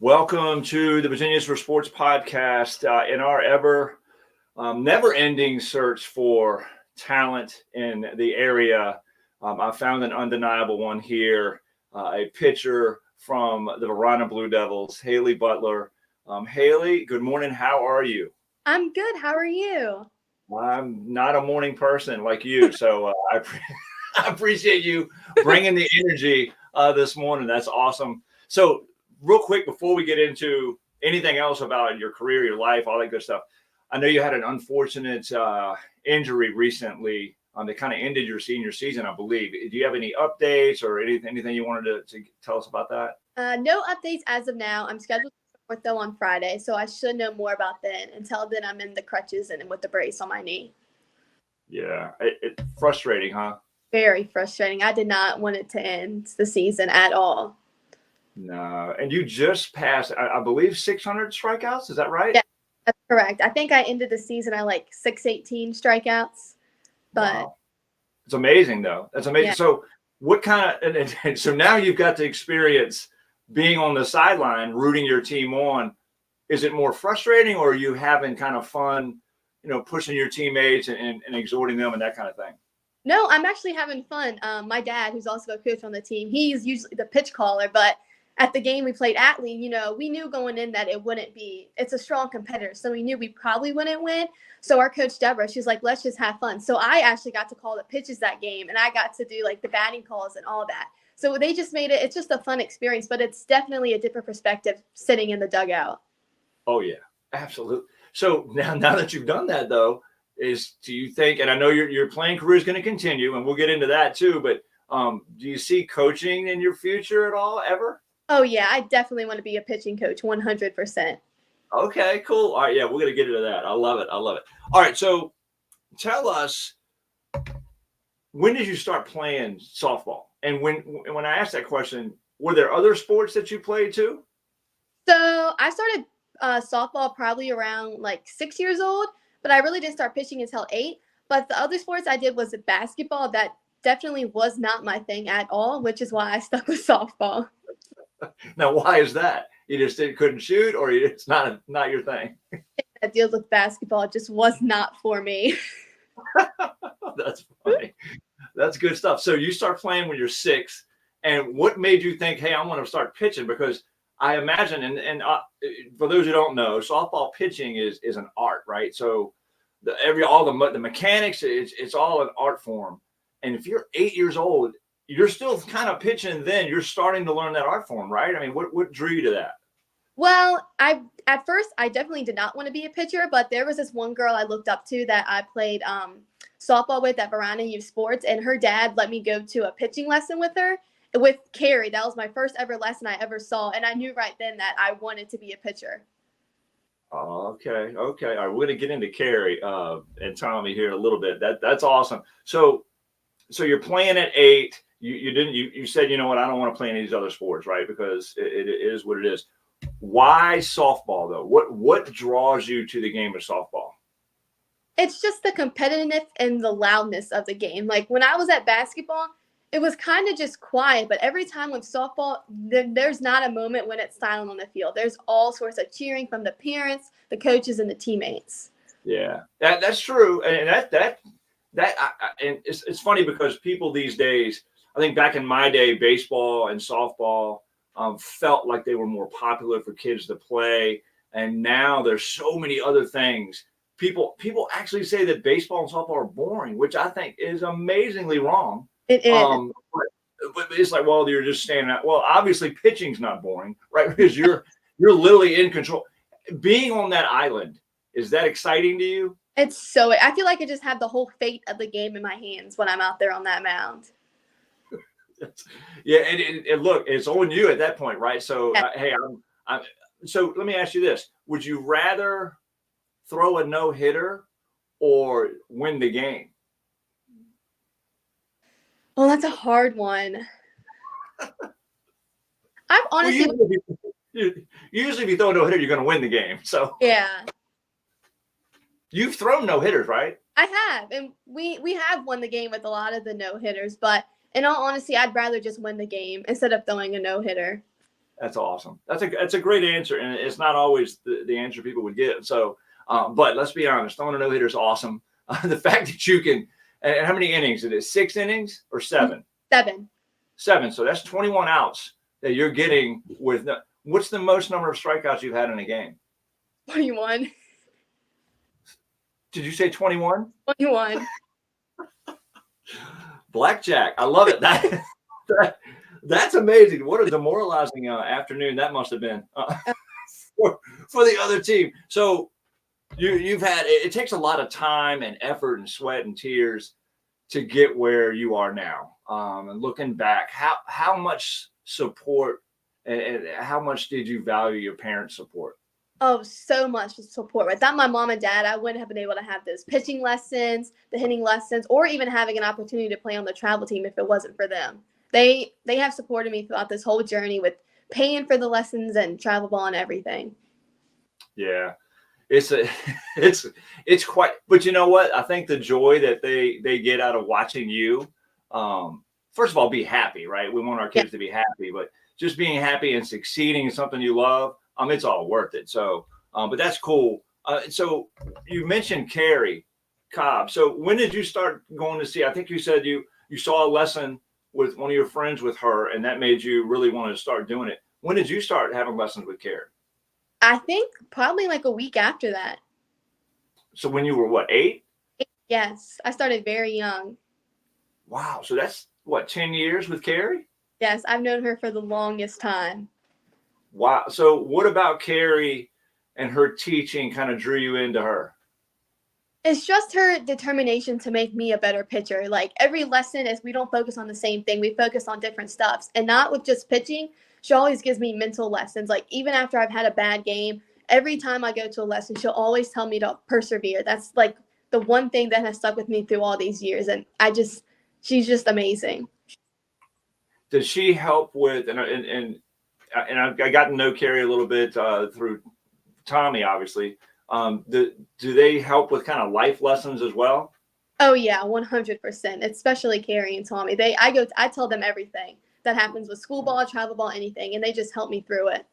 Welcome to the Virginians for Sports podcast. In our never-ending search for talent in the area, I found an undeniable one here, a pitcher from the Varina Blue Devils, Hailey Butler. Hailey, good morning. How are you? I'm good. How are you? I'm not a morning person like you, so I appreciate you bringing the energy this morning. That's awesome. So, real quick before we get into anything else about your career, your life, all that good stuff, I know you had an unfortunate injury recently that kind of ended your senior season, I believe. Do you have any updates or anything you wanted to tell us about that? No updates as of now. I'm scheduled for ortho on Friday, so I should know more about then. Until then, I'm in the crutches and with the brace on my knee. Yeah, it's frustrating, huh? Very frustrating. I did not want it to end the season at all. No, and you just passed, I believe, 600 strikeouts. Is that right? Yeah, that's correct. I think I ended the season at like 618 strikeouts. But wow. It's amazing, though. That's amazing. Yeah. So what kind of – and so now you've got to experience being on the sideline, rooting your team on. Is it more frustrating, or are you having kind of fun, pushing your teammates and exhorting them and that kind of thing? No, I'm actually having fun. My dad, who's also a coach on the team, he's usually the pitch caller, but at the game we played Atlee, we knew going in that it wouldn't be – it's a strong competitor, so we knew we probably wouldn't win. So our coach, Deborah, she's like, let's just have fun. So I actually got to call the pitches that game, and I got to do, like, the batting calls and all that. So they just made it – it's just a fun experience, but it's definitely a different perspective sitting in the dugout. Oh, yeah, absolutely. So now that you've done that, though, do you think – and I know your playing career is going to continue, and we'll get into that too, but do you see coaching in your future at all, ever? Oh, yeah, I definitely want to be a pitching coach, 100%. Okay, cool. All right, yeah, we're going to get into that. I love it. All right, so tell us, when did you start playing softball? And when I asked that question, were there other sports that you played too? So I started softball probably around like 6 years old, but I really didn't start pitching until 8. But the other sports I did was basketball. That definitely was not my thing at all, which is why I stuck with softball. Now, why is that? You just couldn't shoot, or it's not your thing? That deals with basketball. It just was not for me. That's funny. That's good stuff. So you start playing when you're 6, and what made you think, hey, I want to start pitching? Because I imagine, and for those who don't know, softball pitching is an art, right? So the mechanics, it's all an art form. And if you're 8 years old, you're still kind of pitching. Then you're starting to learn that art form, right? I mean, what drew you to that? Well, at first I definitely did not want to be a pitcher, but there was this one girl I looked up to that I played softball with at Varina Youth Sports, and her dad let me go to a pitching lesson with her, with Carrie. That was my first ever lesson I ever saw, and I knew right then that I wanted to be a pitcher. Okay. All right, we're going to get into Carrie and Tommy here a little bit. That's awesome. So you're playing at 8. You said, you know what, I don't want to play any of these other sports, right? Because it is what it is. Why softball, though? What draws you to the game of softball? It's just the competitiveness and the loudness of the game. Like when I was at basketball, it was kind of just quiet, but every time with softball, there's not a moment when it's silent on the field. There's all sorts of cheering from the parents, the coaches, and the teammates. Yeah, that's true, and and it's funny because people these days, I think back in my day, baseball and softball felt like they were more popular for kids to play, and now there's so many other things. People actually say that baseball and softball are boring, which I think is amazingly wrong. It is. But it's like, well, you're just standing out. Well, obviously, pitching's not boring, right? Because you're literally in control. Being on that island, is that exciting to you? I feel like I just have the whole fate of the game in my hands when I'm out there on that mound. Yeah, and look, it's on you at that point, right? So, hey, so let me ask you this: would you rather throw a no-hitter or win the game? Well, that's a hard one. I've honestly usually if you throw a no-hitter, you're going to win the game. So yeah, you've thrown no-hitters, right? I have, and we have won the game with a lot of the no-hitters. But in all honesty, I'd rather just win the game instead of throwing a no-hitter. That's awesome. That's a great answer, and it's not always the answer people would give. So, but let's be honest, throwing a no-hitter is awesome. The fact that you can, and how many innings? Is it 6 innings or 7? 7. 7. So that's 21 outs that you're getting with. What's the most number of strikeouts you've had in a game? 21. Did you say 21? 21. Blackjack. I love it. That's amazing. What a demoralizing afternoon that must have been for the other team. So you've had, it takes a lot of time and effort and sweat and tears to get where you are now. And looking back, how much support and how much did you value your parents' support? Oh, so much support. Without my mom and dad, I wouldn't have been able to have those pitching lessons, the hitting lessons, or even having an opportunity to play on the travel team if it wasn't for them. They have supported me throughout this whole journey with paying for the lessons and travel ball and everything. Yeah, it's quite. But you know what? I think the joy that they get out of watching you, first of all, be happy, right? We want our kids to be happy, but just being happy and succeeding in something you love, it's all worth it. So, but that's cool. So you mentioned Carrie Cobb. So when did you start going to see? I think you said you saw a lesson with one of your friends with her, and that made you really want to start doing it. When did you start having lessons with Carrie? I think probably like a week after that. So when you were what, 8? Yes, I started very young. Wow. So that's what, 10 years with Carrie? Yes, I've known her for the longest time. Wow. So what about Carrie and her teaching kind of drew you into her? It's just her determination to make me a better pitcher. Like every lesson is we don't focus on the same thing. We focus on different stuffs and not with just pitching. She always gives me mental lessons. Like even after I've had a bad game, every time I go to a lesson, she'll always tell me to persevere. That's like the one thing that has stuck with me through all these years. And she's just amazing. Does she help with, and I got to know Carrie a little bit through Tommy, obviously. Do they help with kind of life lessons as well? Oh yeah, 100%. Especially Carrie and Tommy. I tell them everything that happens with school ball, travel ball, anything, and they just help me through it.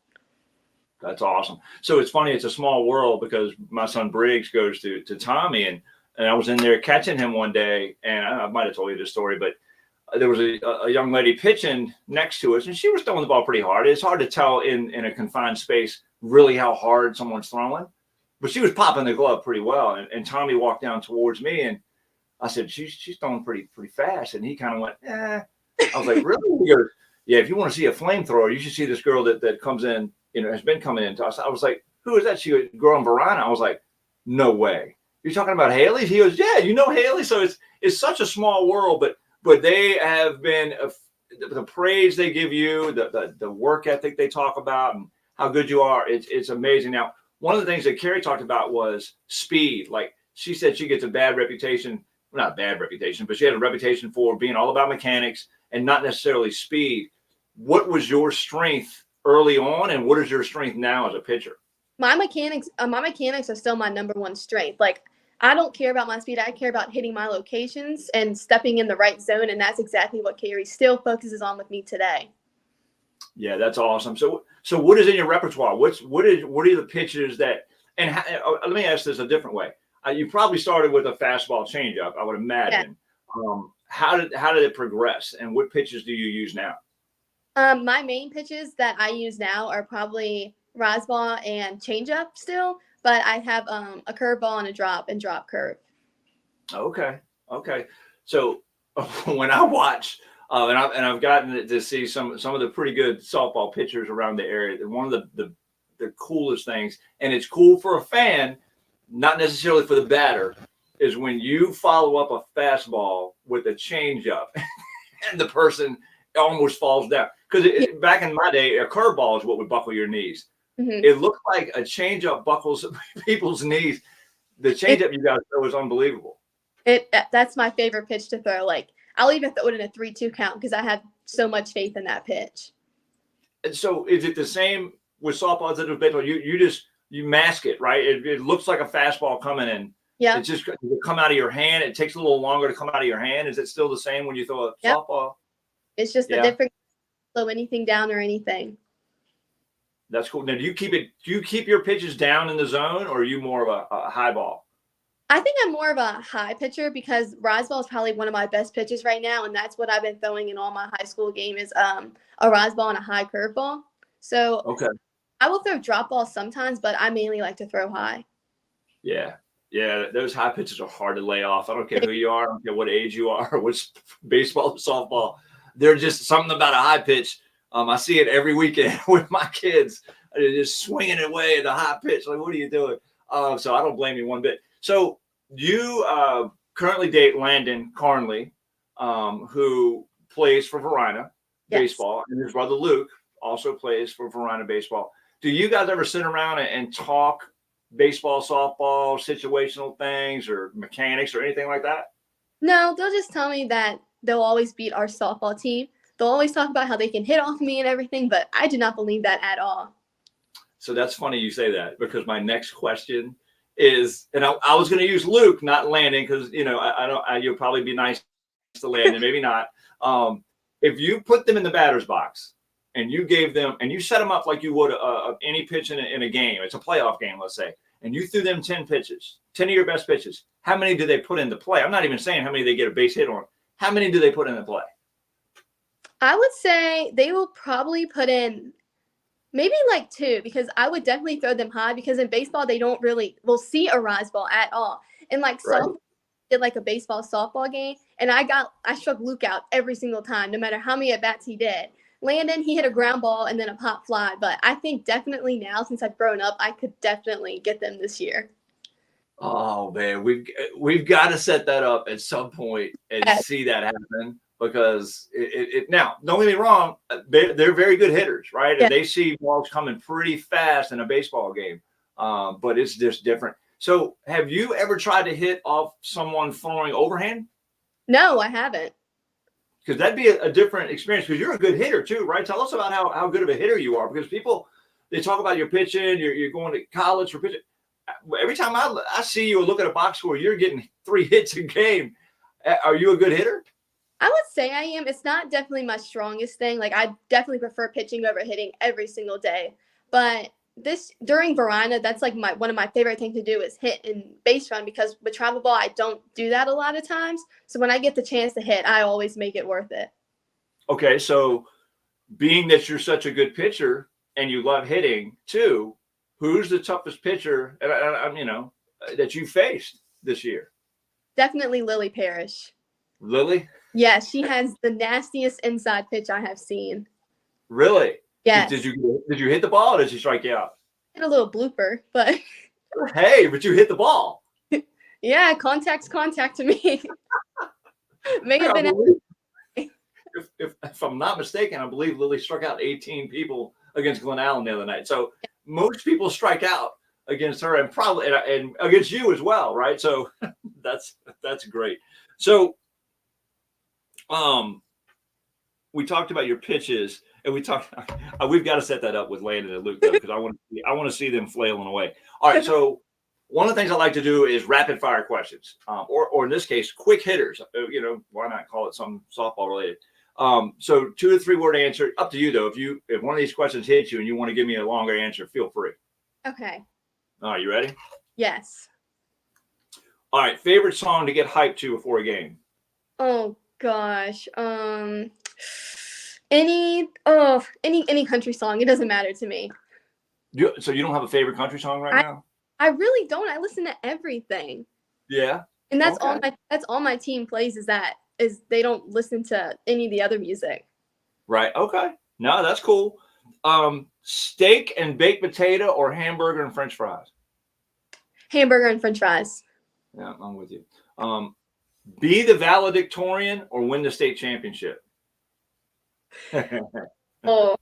That's awesome. So it's funny, it's a small world because my son Briggs goes to Tommy, and I was in there catching him one day, and I might have told you this story, but there was a young lady pitching next to us, and she was throwing the ball pretty hard. It's hard to tell in a confined space really how hard someone's throwing, but she was popping the glove pretty well. And Tommy walked down towards me, and I said, she's throwing pretty fast. And he kind of went, eh. I was like, really? He goes, yeah, if you want to see a flamethrower, you should see this girl that comes in, has been coming in to us. I was like, who is that? She goes, girl in Varina. I was like, no way. You're talking about Hailey? He goes, yeah, you know Hailey. So it's such a small world, but they have been the praise they give you, the work ethic they talk about, and how good you are. It's amazing. Now, one of the things that Carrie talked about was speed. Like she said, she gets a bad reputation, well, not a bad reputation, but she had a reputation for being all about mechanics and not necessarily speed. What was your strength early on, and what is your strength now as a pitcher? My mechanics are still my number one strength. Like I don't care about my speed. I care about hitting my locations and stepping in the right zone, and that's exactly what Carrie still focuses on with me today. Yeah, that's awesome. So what is in your repertoire? What are the pitches that? And let me ask this a different way. You probably started with a fastball changeup, I would imagine. Yeah. How did it progress, and what pitches do you use now? My main pitches that I use now are probably razzball and changeup still, but I have a curveball and a drop curve. Okay. So when I watch, and I've gotten to see some of the pretty good softball pitchers around the area. One of the coolest things, and it's cool for a fan, not necessarily for the batter, is when you follow up a fastball with a changeup, and the person almost falls down. Because back in my day, a curveball is what would buckle your knees. Mm-hmm. It looked like a changeup buckles people's knees. The changeup you guys throw is unbelievable. That's my favorite pitch to throw. Like I'll even throw it in a 3-2 count because I have so much faith in that pitch. And so, is it the same with softball as it is baseball? You mask it, right? It looks like a fastball coming in. Yeah. It just come out of your hand. It takes a little longer to come out of your hand. Is it still the same when you throw a softball? It's just a different throw anything down or anything. That's cool. Now, do you keep your pitches down in the zone, or are you more of a high ball? I think I'm more of a high pitcher because rise ball is probably one of my best pitches right now, and that's what I've been throwing in all my high school game is a rise ball and a high curve ball. So Okay. I will throw drop balls sometimes, but I mainly like to throw high. Yeah. Yeah. Those high pitches are hard to lay off. I don't care who you are. I don't care what age you are, which baseball or softball. They're just something about a high pitch. I see it every weekend with my kids. They're just swinging it away at the high pitch. Like, what are you doing? So I don't blame you one bit. So you currently date Landon Carnley, who plays for Varina baseball, and his brother Luke also plays for Varina baseball. Do you guys ever sit around and talk baseball, softball, situational things, or mechanics, or anything like that? No, they'll just tell me that they'll always beat our softball team. They'll always talk about how they can hit off me and everything, but I do not believe that at all. So that's funny you say that, because my next question is, and I was going to use Luke, not Landon, because you'll probably be nice to Landon, maybe not. If you put them in the batter's box and you gave them, and you set them up like you would any pitch in a game, it's a playoff game, let's say, and you threw them 10 pitches, 10 of your best pitches, how many do they put into play? I'm not even saying how many they get a base hit on. How many do they put into play? I would say they will probably put in maybe like 2, because I would definitely throw them high, because in baseball they don't really will see a rise ball at all. And like softball, did like a baseball softball game, and I struck Luke out every single time, no matter how many at bats he did. Landon, he hit a ground ball and then a pop fly, but I think definitely now, since I've grown up, I could definitely get them this year. Oh man, we've got to set that up at some point and see that happen, because it now, don't get me wrong, they're very good hitters, right? Yeah. And they see balls coming pretty fast in a baseball game, but it's just different. So have you ever tried to hit off someone throwing overhand? No, I haven't. Because that'd be a different experience, because you're a good hitter too, right? Tell us about how good of a hitter you are, because people, they talk about your pitching, you're going to college for pitching. Every time I see you look at a box score, you're getting 3 hits a game. Are you a good hitter? I would say I am. It's not definitely my strongest thing. Like, I definitely prefer pitching over hitting every single day. But during Varina, that's like one of my favorite things to do is hit and base run, because with travel ball, I don't do that a lot of times. So when I get the chance to hit, I always make it worth it. Okay, so being that you're such a good pitcher and you love hitting too, who's the toughest pitcher that you faced this year? Definitely Lily Parrish. Lily? Yeah, she has the nastiest inside pitch I have seen. Really? Yes. Did you hit the ball, or did she strike you out? Hit a little blooper, but hey, but you hit the ball. Yeah, contact's contact to me. May have been. If I'm not mistaken, I believe Lily struck out 18 people against Glen Allen the other night. So most people strike out against her, and probably and against you as well, right? So that's great. So we talked about your pitches, and we've got to set that up with Landon and Luke, because I want to see them flailing away. All right, so one of the things I like to do is rapid fire questions, or in this case, quick hitters. Why not call it something softball related? So 2 to 3 word answer. Up to you though. If one of these questions hits you and you want to give me a longer answer, feel free. Okay. All right, you ready? Yes. All right, favorite song to get hyped to before a game? Oh gosh. Any country song. It doesn't matter to me. So you don't have a favorite country song right now? I really don't. I listen to everything. Yeah. And that's all my team plays is they don't listen to any of the other music. Right. Okay. No, that's cool. Steak and baked potato, or hamburger and French fries? Hamburger and French fries. Yeah, I'm with you. Be the valedictorian or win the state championship? Oh,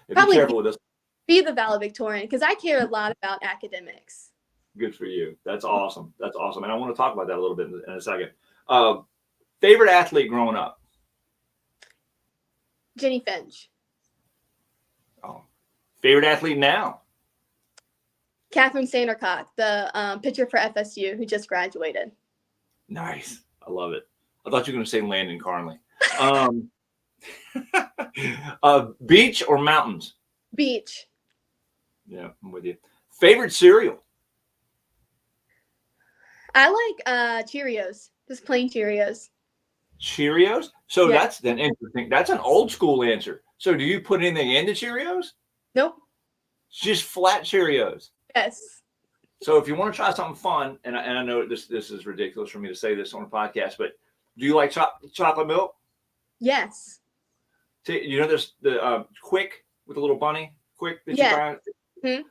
be careful with this. Be the valedictorian, because I care a lot about academics. Good for you. That's awesome. That's awesome. And I want to talk about that a little bit in a second. Favorite athlete growing up? Jenny Finch. Oh. Favorite athlete now? Catherine Sandercock, the pitcher for FSU who just graduated. Nice. I love it. I thought you were going to say Landon Carnley. Beach or mountains? Beach. Yeah, I'm with you. Favorite cereal? I like Cheerios, just plain Cheerios. Cheerios? So Yeah. that's an interesting. That's an old school answer. So do you put anything into Cheerios? Nope. Just flat Cheerios. Yes. So if you want to try something fun, and I know this is ridiculous for me to say this on a podcast, but do you like chocolate milk? Yes. You know, there's the Quick with a little bunny, Quick that you Yeah. buy. Hmm.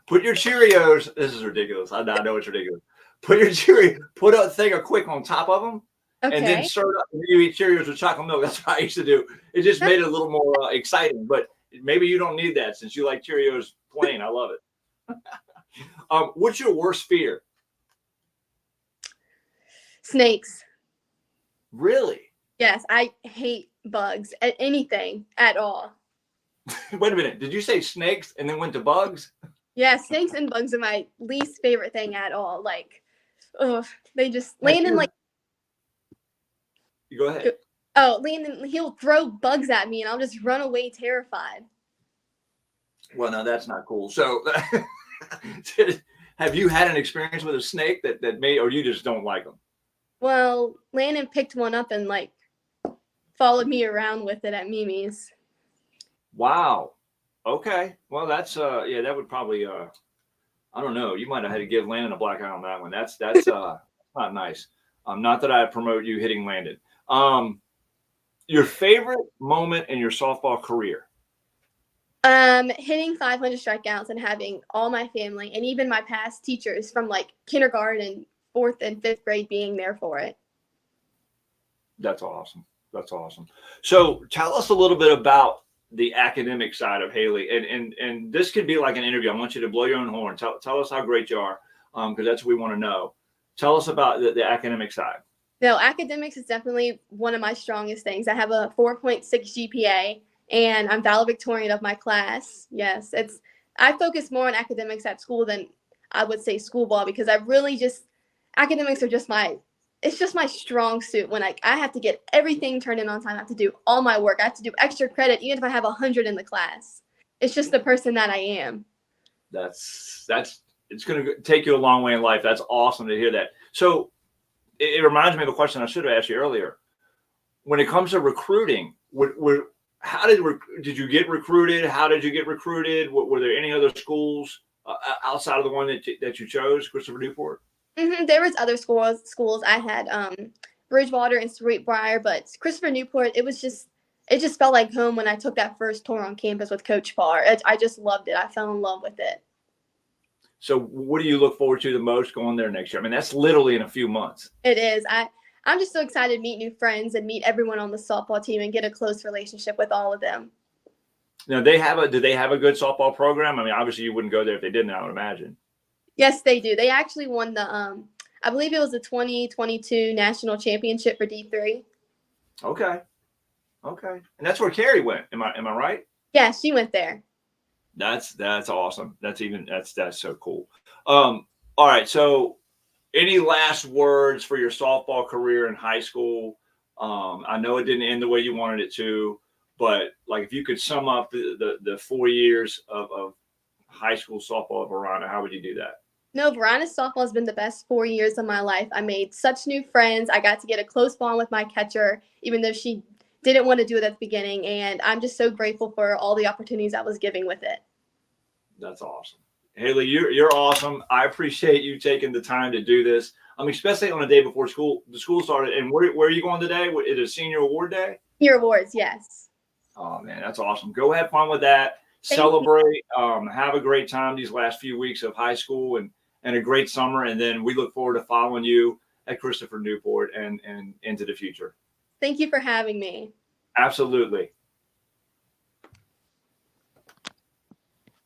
Put your Cheerios. This is ridiculous. I know it's ridiculous. Put a thing of Quick on top of them, and then Okay. serve up. And you eat Cheerios with chocolate milk. That's what I used to do. It just made it a little more exciting. But maybe you don't need that since you like Cheerios plain. I love it. What's your worst fear? Snakes. Really? Yes, I hate bugs at anything at all. Wait a minute. Did you say snakes and then went to bugs? Yeah, snakes and bugs are my least favorite thing at all. Like, oh, they just Have Landon like you go ahead. Landon he'll throw bugs at me and I'll just run away terrified. Well, no, that's not cool. So, have you had an experience with a snake that made, or you just don't like them? Well, Landon picked one up and like followed me around with it at Mimi's. Wow. Okay. Well, that's yeah, that would probably I don't know. You might have had to give Landon a black eye on that one. That's not nice. Not that I promote you hitting Landon. Your favorite moment in your softball career? Hitting 500 strikeouts and having all my family and even my past teachers from like kindergarten, 4th and 5th grade being there for it. That's awesome. That's awesome. So tell us a little bit about the academic side of Hailey, and this could be like an interview. I want you to blow your own horn. Tell us how great you are, because that's what we want to know. Tell us about the academic side. No, academics is definitely one of my strongest things. I have a 4.6 GPA, and I'm valedictorian of my class. Yes, I focus more on academics at school than I would say school ball because I really just academics are just it's just my strong suit. When I have to get everything turned in on time, I have to do all my work. I have to do extra credit, even if I have 100 in the class. It's just the person that I am. It's going to take you a long way in life. That's awesome to hear that. So it reminds me of a question I should have asked you earlier. When it comes to recruiting, how did you get recruited? How did you get recruited? Were there any other schools outside of the one that you chose, Christopher Newport? Mm-hmm. There was other schools. I had Bridgewater and Sweetbriar, but Christopher Newport, it just felt like home when I took that first tour on campus with Coach Parr. I just loved it. I fell in love with it. So what do you look forward to the most going there next year? I mean, that's literally in a few months. It is. I'm just so excited to meet new friends and meet everyone on the softball team and get a close relationship with all of them. Now, do they have a good softball program? I mean, obviously you wouldn't go there if they didn't, I would imagine. Yes, they do. They actually won the I believe it was the 2022 national championship for D3. Okay. And that's where Carrie went. Am I right? Yeah, she went there. That's awesome. That's so cool. All right. So any last words for your softball career in high school? I know it didn't end the way you wanted it to, but like if you could sum up the 4 years of high school softball at Varina, how would you do that? No, Varina softball has been the best 4 years of my life. I made such new friends. I got to get a close bond with my catcher, even though she didn't want to do it at the beginning. And I'm just so grateful for all the opportunities I was given with it. That's awesome. Hailey, you're awesome. I appreciate you taking the time to do this. Especially on a day before the school started. And where are you going today? Is it senior award day? Senior awards, yes. Oh man, that's awesome. Go have fun with that. Celebrate. Have a great time these last few weeks of high school and a great summer. And then we look forward to following you at Christopher Newport and into the future. Thank you for having me. Absolutely.